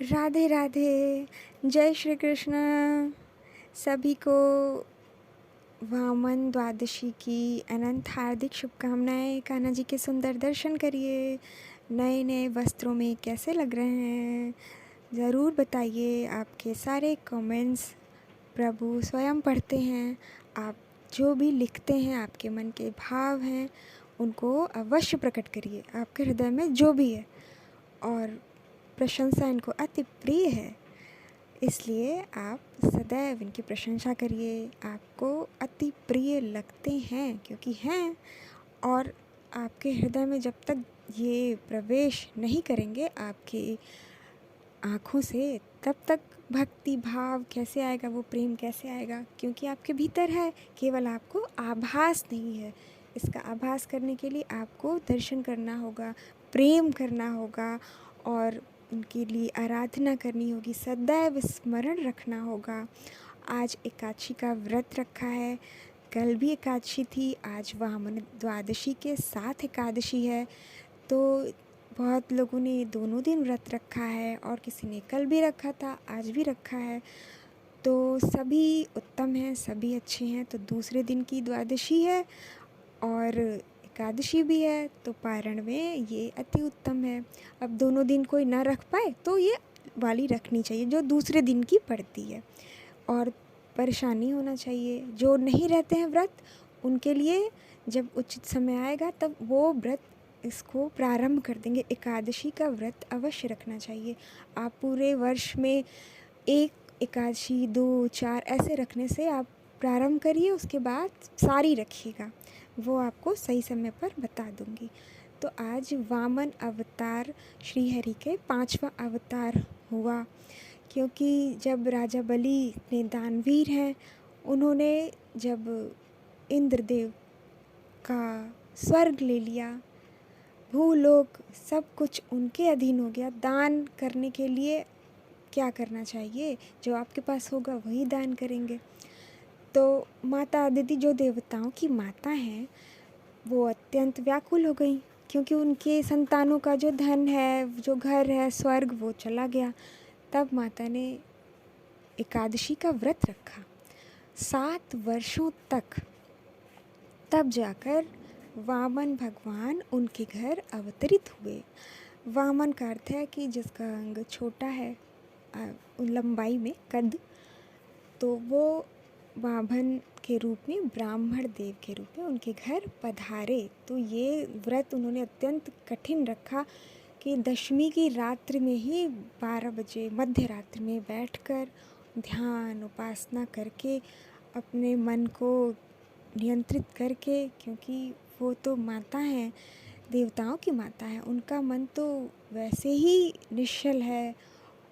राधे राधे। जय श्री कृष्ण। सभी को वामन द्वादशी की अनंत हार्दिक शुभकामनाएं। कान्हा जी के सुंदर दर्शन करिए। नए नए वस्त्रों में कैसे लग रहे हैं ज़रूर बताइए। आपके सारे कमेंट्स प्रभु स्वयं पढ़ते हैं। आप जो भी लिखते हैं, आपके मन के भाव हैं, उनको अवश्य प्रकट करिए। आपके हृदय में जो भी है, और प्रशंसा इनको अति प्रिय है, इसलिए आप सदैव इनकी प्रशंसा करिए। आपको अति प्रिय लगते हैं क्योंकि हैं, और आपके हृदय में जब तक ये प्रवेश नहीं करेंगे आपकी आँखों से, तब तक भक्ति भाव कैसे आएगा, वो प्रेम कैसे आएगा? क्योंकि आपके भीतर है, केवल आपको आभास नहीं है। इसका आभास करने के लिए आपको दर्शन करना होगा, प्रेम करना होगा, और उनके लिए आराधना करनी होगी, सदैव स्मरण रखना होगा। आज एकादशी का व्रत रखा है, कल भी एकादशी थी, आज वामन द्वादशी के साथ एकादशी है। तो बहुत लोगों ने दोनों दिन व्रत रखा है, और किसी ने कल भी रखा था, आज भी रखा है। तो सभी उत्तम हैं, सभी अच्छे हैं। तो दूसरे दिन की द्वादशी है और एकादशी भी है, तो पारण में ये अति उत्तम है। अब दोनों दिन कोई ना रख पाए तो ये वाली रखनी चाहिए जो दूसरे दिन की पड़ती है, और परेशानी होना चाहिए। जो नहीं रहते हैं व्रत, उनके लिए जब उचित समय आएगा तब वो व्रत इसको प्रारंभ कर देंगे। एकादशी का व्रत अवश्य रखना चाहिए। आप पूरे वर्ष में एक एकादशी, 2, 4 ऐसे रखने से आप प्रारंभ करिए, उसके बाद सारी रखिएगा। वो आपको सही समय पर बता दूंगी। तो आज वामन अवतार श्री हरि के 5वां अवतार हुआ, क्योंकि जब राजा बलि ने दानवीर हैं, उन्होंने जब इंद्रदेव का स्वर्ग ले लिया, भूलोक सब कुछ उनके अधीन हो गया। दान करने के लिए क्या करना चाहिए? जो आपके पास होगा वही दान करेंगे। तो माता अदिति जो देवताओं की माता हैं, वो अत्यंत व्याकुल हो गई, क्योंकि उनके संतानों का जो धन है, जो घर है, स्वर्ग, वो चला गया। तब माता ने एकादशी का व्रत रखा 7 वर्षों तक। तब जाकर वामन भगवान उनके घर अवतरित हुए। वामन का अर्थ है कि जिसका अंग छोटा है, लंबाई में कद, तो वो वामन के रूप में, ब्राह्मण देव के रूप में उनके घर पधारे। तो ये व्रत उन्होंने अत्यंत कठिन रखा कि दशमी की रात्रि में ही 12 बजे मध्य रात्रि में बैठकर ध्यान उपासना करके अपने मन को नियंत्रित करके, क्योंकि वो तो माता हैं, देवताओं की माता है, उनका मन तो वैसे ही निश्चल है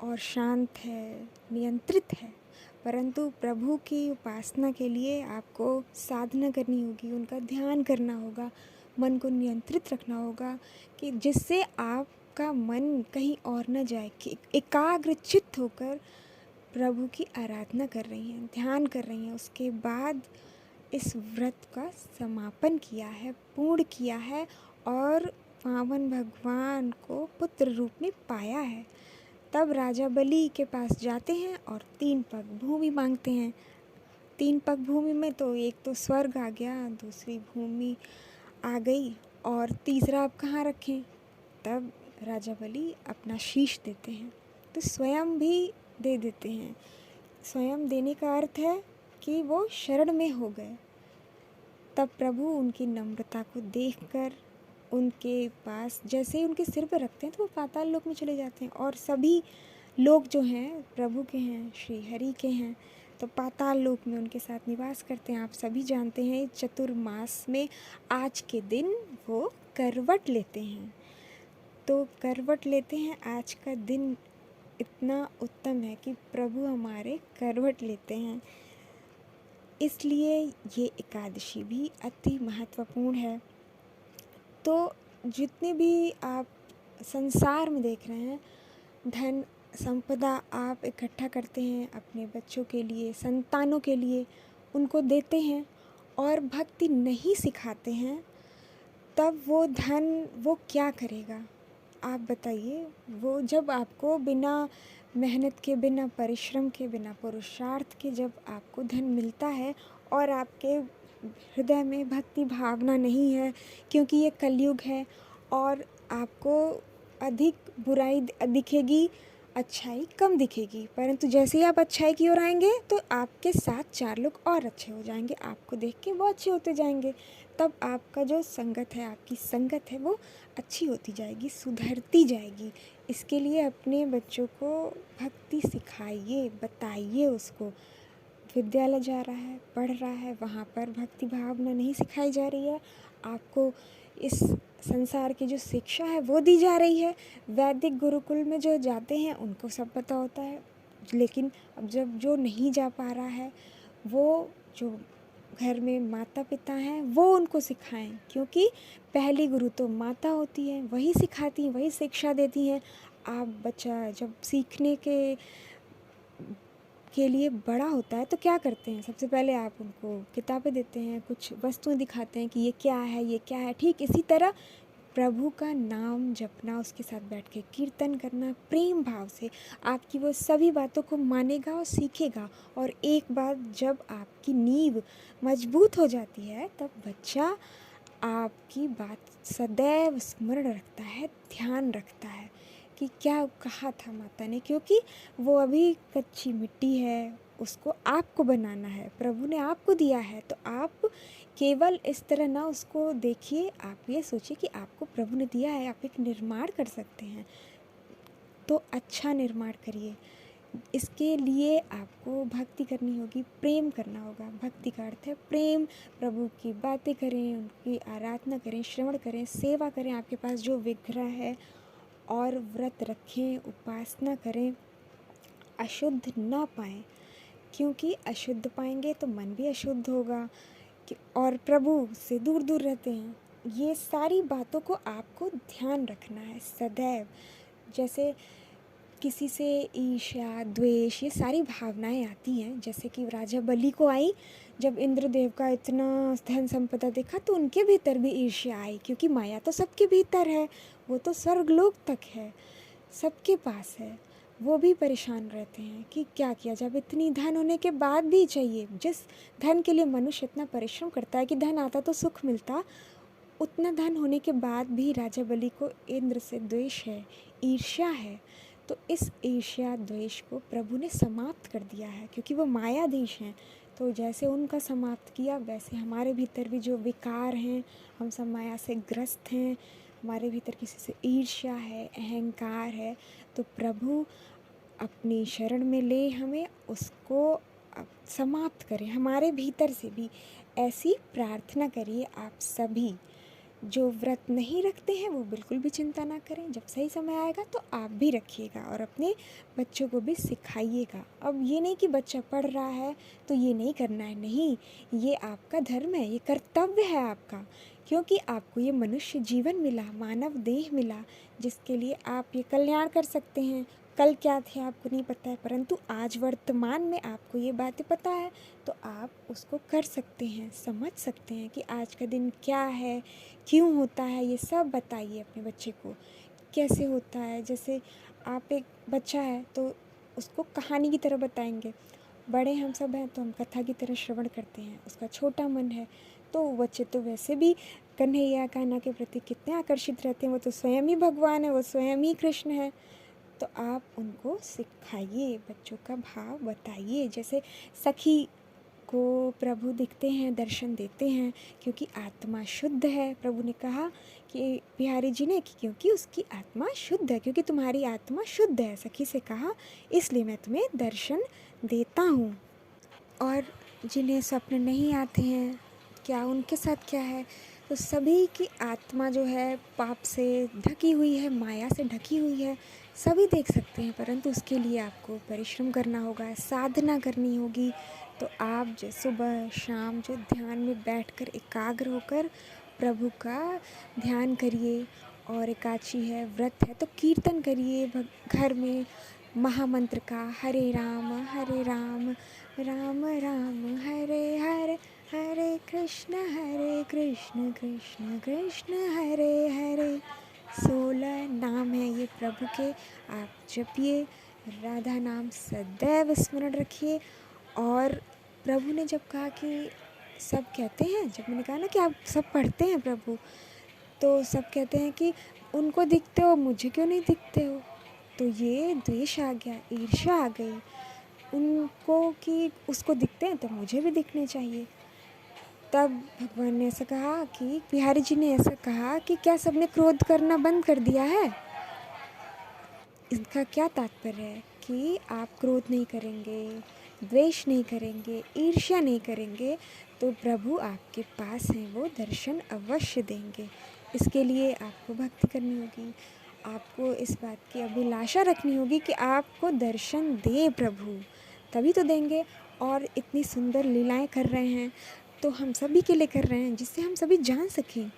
और शांत है, नियंत्रित है। परंतु प्रभु की उपासना के लिए आपको साधना करनी होगी, उनका ध्यान करना होगा, मन को नियंत्रित रखना होगा, कि जिससे आपका मन कहीं और न जाए, कि एकाग्रचित्त होकर प्रभु की आराधना कर रही हैं, ध्यान कर रही हैं। उसके बाद इस व्रत का समापन किया है, पूर्ण किया है, और वामन भगवान को पुत्र रूप में पाया है। तब राजा बलि के पास जाते हैं और 3 पग भूमि मांगते हैं। 3 पग भूमि में तो एक तो स्वर्ग आ गया, दूसरी भूमि आ गई, और तीसरा आप कहाँ रखें? तब राजा बलि अपना शीश देते हैं, तो स्वयं भी दे देते हैं। स्वयं देने का अर्थ है कि वो शरण में हो गए। तब प्रभु उनकी नम्रता को देखकर उनके पास जैसे ही उनके सिर पर रखते हैं, तो वो पाताल लोक में चले जाते हैं। और सभी लोग जो हैं प्रभु के हैं, श्री हरि के हैं, तो पाताल लोक में उनके साथ निवास करते हैं। आप सभी जानते हैं चतुर्मास में आज के दिन वो करवट लेते हैं। तो करवट लेते हैं, आज का दिन इतना उत्तम है कि प्रभु हमारे करवट लेते हैं। इसलिए ये एकादशी भी अति महत्वपूर्ण है। तो जितने भी आप संसार में देख रहे हैं, धन संपदा आप इकट्ठा करते हैं अपने बच्चों के लिए, संतानों के लिए, उनको देते हैं, और भक्ति नहीं सिखाते हैं, तब वो धन वो क्या करेगा? आप बताइए, वो जब आपको बिना मेहनत के, बिना परिश्रम के, बिना पुरुषार्थ के जब आपको धन मिलता है और आपके हृदय में भक्ति भावना नहीं है, क्योंकि ये कलयुग है और आपको अधिक बुराई दिखेगी, अच्छाई कम दिखेगी। परंतु जैसे ही आप अच्छाई की ओर आएंगे तो आपके साथ 4 लोग और अच्छे हो जाएंगे, आपको देख के वो अच्छे होते जाएंगे। तब आपका जो संगत है, आपकी संगत है, वो अच्छी होती जाएगी, सुधरती जाएगी। इसके लिए अपने बच्चों को भक्ति सिखाइए, बताइए उसको। विद्यालय जा रहा है, पढ़ रहा है, वहाँ पर भक्ति भावना नहीं सिखाई जा रही है, आपको इस संसार की जो शिक्षा है वो दी जा रही है। वैदिक गुरुकुल में जो जाते हैं उनको सब पता होता है, लेकिन अब जब जो नहीं जा पा रहा है, वो जो घर में माता पिता हैं वो उनको सिखाएं, क्योंकि पहली गुरु तो माता होती है, वही सिखाती हैं, वही शिक्षा देती हैं। आप बच्चा जब सीखने के लिए बड़ा होता है तो क्या करते हैं, सबसे पहले आप उनको किताबें देते हैं, कुछ वस्तुएं दिखाते हैं कि ये क्या है, ये क्या है। ठीक इसी तरह प्रभु का नाम जपना, उसके साथ बैठ के कीर्तन करना प्रेम भाव से, आपकी वो सभी बातों को मानेगा और सीखेगा। और एक बार जब आपकी नींव मजबूत हो जाती है तब बच्चा आपकी बात सदैव स्मरण रखता है, ध्यान रखता है कि क्या कहा था माता ने, क्योंकि वो अभी कच्ची मिट्टी है, उसको आपको बनाना है, प्रभु ने आपको दिया है। तो आप केवल इस तरह ना उसको देखिए, आप ये सोचिए कि आपको प्रभु ने दिया है, आप एक निर्माण कर सकते हैं, तो अच्छा निर्माण करिए। इसके लिए आपको भक्ति करनी होगी, प्रेम करना होगा। भक्ति का अर्थ है प्रेम, प्रभु की बातें करें, उनकी आराधना करें, श्रवण करें, सेवा करें, आपके पास जो विग्रह है, और व्रत रखें, उपासना करें, अशुद्ध ना पाएं, क्योंकि अशुद्ध पाएंगे तो मन भी अशुद्ध होगा और प्रभु से दूर दूर रहते हैं। ये सारी बातों को आपको ध्यान रखना है सदैव। जैसे किसी से ईर्ष्या, द्वेष, ये सारी भावनाएं आती हैं, जैसे कि राजा बलि को आई, जब इंद्रदेव का इतना धन संपदा देखा तो उनके भीतर भी ईर्ष्या आई, क्योंकि माया तो सबके भीतर है, वो तो स्वर्गलोक तक है, सबके पास है। वो भी परेशान रहते हैं कि क्या किया, जब इतनी धन होने के बाद भी चाहिए। जिस धन के लिए मनुष्य इतना परिश्रम करता है कि धन आता तो सुख मिलता, उतना धन होने के बाद भी राजा बलि को इंद्र से द्वेष है, ईर्ष्या है। तो इस ईर्ष्या द्वेष को प्रभु ने समाप्त कर दिया है, क्योंकि वो मायाधीश हैं। तो जैसे उनका समाप्त किया, वैसे हमारे भीतर भी जो विकार हैं, हम सब माया से ग्रस्त हैं, हमारे भीतर किसी से ईर्ष्या है, अहंकार है, तो प्रभु अपनी शरण में ले हमें, उसको समाप्त करें हमारे भीतर से भी। ऐसी प्रार्थना करिए आप सभी। जो व्रत नहीं रखते हैं वो बिल्कुल भी चिंता ना करें, जब सही समय आएगा तो आप भी रखिएगा और अपने बच्चों को भी सिखाइएगा। अब ये नहीं कि बच्चा पढ़ रहा है तो ये नहीं करना है, नहीं, ये आपका धर्म है, ये कर्तव्य है आपका, क्योंकि आपको ये मनुष्य जीवन मिला, मानव देह मिला, जिसके लिए आप ये कल्याण कर सकते हैं। कल क्या थे आपको नहीं पता है, परंतु आज वर्तमान में आपको ये बातें पता है, तो आप उसको कर सकते हैं, समझ सकते हैं कि आज का दिन क्या है, क्यों होता है, ये सब बताइए अपने बच्चे को कैसे होता है। जैसे आप एक बच्चा है तो उसको कहानी की तरह बताएंगे, बड़े हम सब हैं तो हम कथा की तरह श्रवण करते हैं। उसका छोटा मन है तो बच्चे तो वैसे भी कन्हैया कान्हा के प्रति कितने आकर्षित रहते हैं, वो तो स्वयं ही भगवान है, वो स्वयं ही कृष्ण है। तो आप उनको सिखाइए, बच्चों का भाव बताइए। जैसे सखी को प्रभु दिखते हैं, दर्शन देते हैं, क्योंकि आत्मा शुद्ध है। प्रभु ने कहा कि बिहारी जी ने कि क्योंकि उसकी आत्मा शुद्ध है, क्योंकि तुम्हारी आत्मा शुद्ध है, सखी से कहा, इसलिए मैं तुम्हें दर्शन देता हूँ। और जिन्हें स्वप्न नहीं आते हैं, क्या उनके साथ क्या है, तो सभी की आत्मा जो है पाप से ढकी हुई है, माया से ढकी हुई है, सभी देख सकते हैं, परंतु उसके लिए आपको परिश्रम करना होगा, साधना करनी होगी। तो आप जो सुबह शाम जो ध्यान में बैठकर एकाग्र होकर प्रभु का ध्यान करिए, और एकादशी है, व्रत है, तो कीर्तन करिए घर में महामंत्र का, हरे राम राम राम हरे हरे, हरे कृष्ण कृष्ण कृष्ण हरे हरे। 16 नाम है ये प्रभु के, आप जपिए, राधा नाम सदैव स्मरण रखिए। और प्रभु ने जब कहा कि सब कहते हैं, जब मैंने कहा ना कि आप सब पढ़ते हैं प्रभु, तो सब कहते हैं कि उनको दिखते हो, मुझे क्यों नहीं दिखते हो। तो ये द्वेष आ गया, ईर्ष्या आ गई उनको कि उसको दिखते हैं तो मुझे भी दिखने चाहिए। तब भगवान ने ऐसा कहा कि बिहारी जी ने ऐसा कहा कि क्या सबने क्रोध करना बंद कर दिया है। इसका क्या तात्पर्य है कि आप क्रोध नहीं करेंगे, द्वेष नहीं करेंगे, ईर्ष्या नहीं करेंगे, तो प्रभु आपके पास हैं, वो दर्शन अवश्य देंगे। इसके लिए आपको भक्ति करनी होगी, आपको इस बात की अभिलाषा रखनी होगी कि आपको दर्शन दे प्रभु, तभी तो देंगे। और इतनी सुंदर लीलाएं कर रहे हैं तो हम सभी के लिए कर रहे हैं, जिससे हम सभी जान सकें।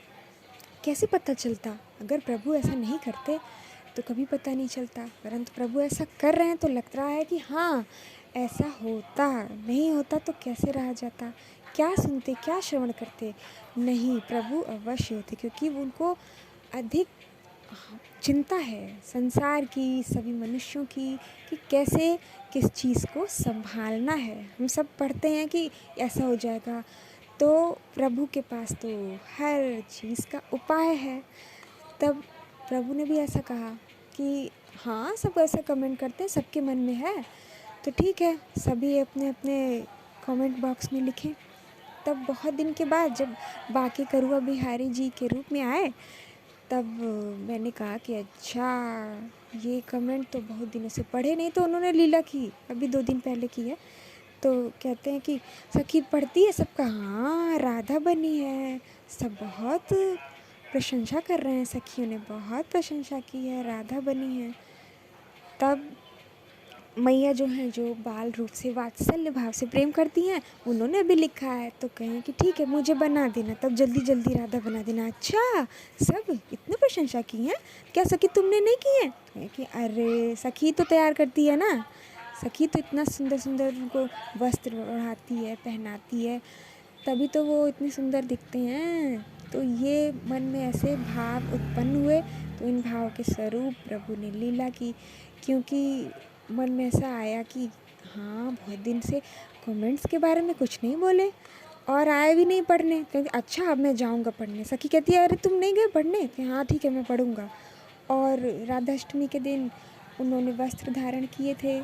कैसे पता चलता, अगर प्रभु ऐसा नहीं करते तो कभी पता नहीं चलता, परंतु प्रभु ऐसा कर रहे हैं तो लग रहा है कि हाँ ऐसा होता। नहीं होता तो कैसे रहा जाता, क्या सुनते, क्या श्रवण करते। नहीं, प्रभु अवश्य होते, क्योंकि उनको अधिक चिंता है संसार की, सभी मनुष्यों की, कि कैसे किस चीज़ को संभालना है। हम सब पढ़ते हैं कि ऐसा हो जाएगा, तो प्रभु के पास तो हर चीज़ का उपाय है। तब प्रभु ने भी ऐसा कहा कि हाँ, सब ऐसा कमेंट करते हैं, सबके मन में है, तो ठीक है, सभी अपने अपने कमेंट बॉक्स में लिखें। तब बहुत दिन के बाद जब बाके करुआ बिहारी जी के रूप में आए, तब मैंने कहा कि अच्छा, ये कमेंट तो बहुत दिनों से पढ़े नहीं। तो उन्होंने लीला की, अभी 2 दिन पहले की है। तो कहते हैं कि सखी पढ़ती है सबका, हाँ राधा बनी है। सब बहुत प्रशंसा कर रहे हैं, सखियों ने बहुत प्रशंसा की है, राधा बनी है। तब मैया जो हैं, जो बाल रूप से वात्सल्य भाव से प्रेम करती हैं, उन्होंने भी लिखा है। तो कहें कि ठीक है, मुझे बना देना, तब जल्दी जल्दी राधा बना देना। अच्छा, सब इतने प्रशंसा की हैं, क्या सखी तुमने नहीं की है? कहें कि अरे सखी तो तैयार करती है ना, सखी तो इतना सुंदर सुंदर उनको वस्त्र ओढ़ाती है, पहनाती है, तभी तो वो इतने सुंदर दिखते हैं। तो ये मन में ऐसे भाव उत्पन्न हुए, तो इन भाव के स्वरूप प्रभु ने लीला की। क्योंकि मन में ऐसा आया कि हाँ, बहुत दिन से कमेंट्स के बारे में कुछ नहीं बोले और आए भी नहीं पढ़ने। तो अच्छा, अब मैं जाऊँगा पढ़ने। सखी कहती है अरे तुम नहीं गए पढ़ने? कि हाँ ठीक है, मैं पढ़ूँगा। और राधाष्टमी के दिन उन्होंने वस्त्र धारण किए थे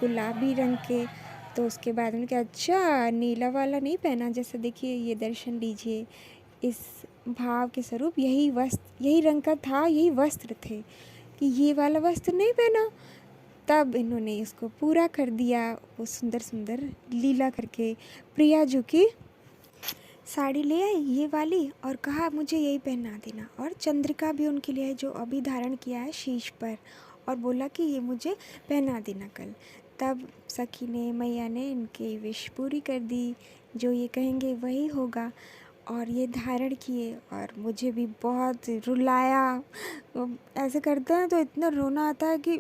गुलाबी रंग के। तो उसके बाद उन्होंने कहा अच्छा, नीला वाला नहीं पहना, जैसे देखिए ये दर्शन लीजिए, इस भाव के स्वरूप यही वस्त्र, यही रंग का था, यही वस्त्र थे, कि ये वाला वस्त्र नहीं पहना। तब इन्होंने इसको पूरा कर दिया, वो सुंदर सुंदर लीला करके। प्रिया जो की साड़ी ले आई ये वाली और कहा मुझे यही पहना देना। और चंद्रिका भी उनके लिए जो अभी धारण किया है शीश पर, और बोला कि ये मुझे पहना देना कल। तब सखी ने, मैया ने इनकी विश पूरी कर दी, जो ये कहेंगे वही होगा। और ये धारण किए और मुझे भी बहुत रुलाया। ऐसे करते हैं तो इतना रोना आता है कि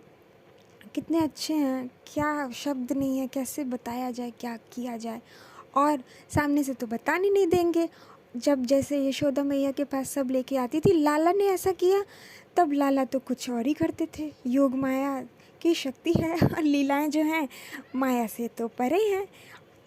कितने अच्छे हैं, क्या शब्द नहीं है, कैसे बताया जाए, क्या किया जाए। और सामने से तो बताने नहीं देंगे। जब जैसे यशोदा मैया के पास सब लेके आती थी, लाला ने ऐसा किया, तब लाला तो कुछ और ही करते थे। योग माया की शक्ति है और लीलाएं जो हैं माया से तो परे हैं,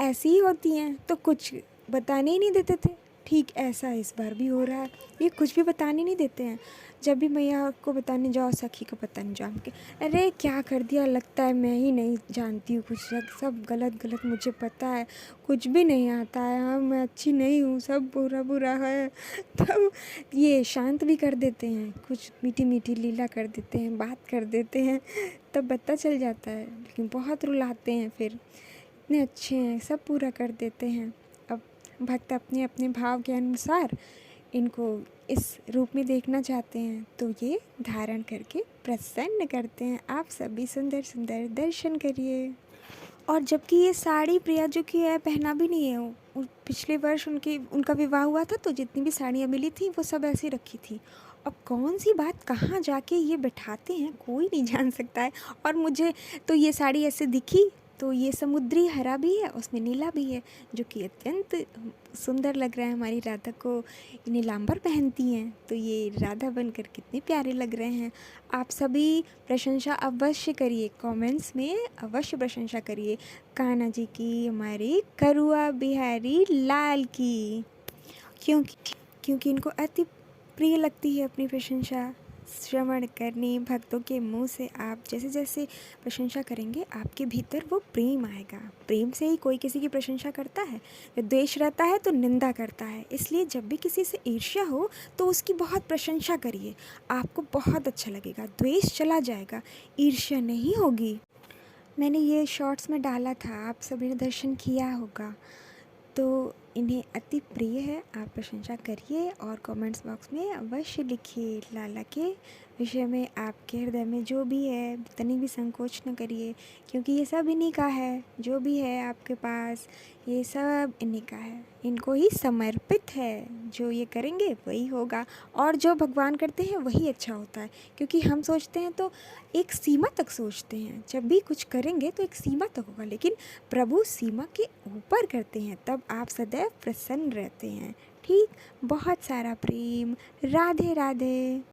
ऐसी ही होती हैं, तो कुछ बताने ही नहीं देते थे। ठीक ऐसा इस बार भी हो रहा है, ये कुछ भी बताने नहीं देते हैं। जब भी मैया को बताने जाओ, सखी को बताने जाओ के, अरे क्या कर दिया, लगता है मैं ही नहीं जानती हूँ कुछ, सब गलत गलत मुझे पता है, कुछ भी नहीं आता है, हाँ मैं अच्छी नहीं हूँ, सब बुरा बुरा है। तब ये शांत भी कर देते हैं, कुछ मीठी मीठी लीला कर देते हैं, बात कर देते हैं, तब पता चल जाता है। लेकिन बहुत रुलाते हैं फिर, इतने अच्छे हैं, सब पूरा कर देते हैं। अब भक्त अपने अपने भाव के अनुसार इनको इस रूप में देखना चाहते हैं, तो ये धारण करके प्रसन्न करते हैं। आप सभी सुंदर सुंदर दर्शन करिए। और जबकि ये साड़ी प्रिया जो की है पहना भी नहीं है, पिछले वर्ष उनका विवाह हुआ था, तो जितनी भी साड़ियाँ मिली थी वो सब ऐसे रखी थी। अब कौन सी बात कहाँ जाके ये बैठाते हैं, कोई नहीं जान सकता है। और मुझे तो ये साड़ी ऐसे दिखी तो ये समुद्री हरा भी है, उसमें नीला भी है, जो कि अत्यंत सुंदर लग रहा है। हमारी राधा को नीलांबर पहनती हैं, तो ये राधा बनकर कितने प्यारे लग रहे हैं। आप सभी प्रशंसा अवश्य करिए, कमेंट्स में अवश्य प्रशंसा करिए कान्हा जी की, हमारे करुआ बिहारी लाल की, क्योंकि इनको अति प्रिय लगती है अपनी प्रशंसा श्रवण करनी। भक्तों के मुंह से आप जैसे जैसे प्रशंसा करेंगे, आपके भीतर वो प्रेम आएगा। प्रेम से ही कोई किसी की प्रशंसा करता है। जब द्वेष रहता है तो निंदा करता है। इसलिए जब भी किसी से ईर्ष्या हो तो उसकी बहुत प्रशंसा करिए, आपको बहुत अच्छा लगेगा, द्वेष चला जाएगा, ईर्ष्या नहीं होगी। मैंने ये शॉर्ट्स में डाला था, आप सभी ने दर्शन किया होगा। तो इन्हें अति प्रिय है, आप प्रशंसा करिए और कमेंट्स बॉक्स में अवश्य लिखिए। लाला के विषय में आपके हृदय में जो भी है, तनी भी संकोच न करिए, क्योंकि ये सब इन्हीं का है। जो भी है आपके पास, ये सब इन्हीं का है, इनको ही समर्पित है। जो ये करेंगे वही होगा, और जो भगवान करते हैं वही अच्छा होता है। क्योंकि हम सोचते हैं तो एक सीमा तक सोचते हैं, जब भी कुछ करेंगे तो एक सीमा तक होगा, लेकिन प्रभु सीमा के ऊपर करते हैं, तब आप सदैव प्रसन्न रहते हैं। ठीक, बहुत सारा प्रेम। राधे राधे।